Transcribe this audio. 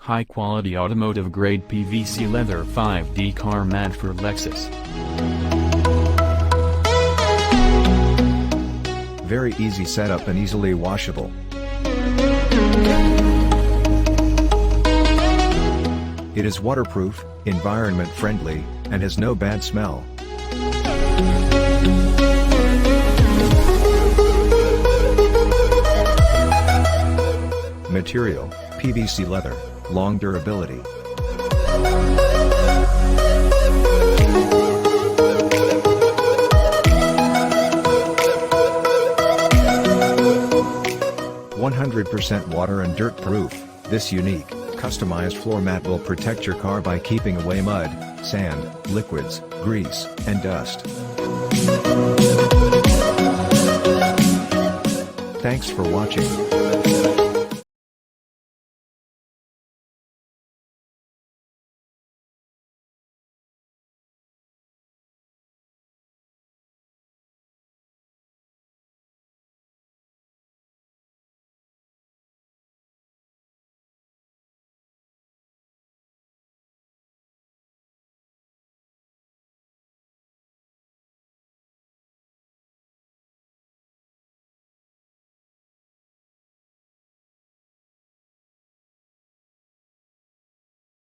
High-quality automotive-grade PVC leather 5D car mat for Lexus. Very easy setup and easily washable. It is waterproof, environment friendly, and has no bad smell. Material, PVC leather, long durability. "100% water and dirt proof, this unique, customized floor mat will protect your car by keeping away mud, sand, liquids, grease, and dust." Thanks for watching.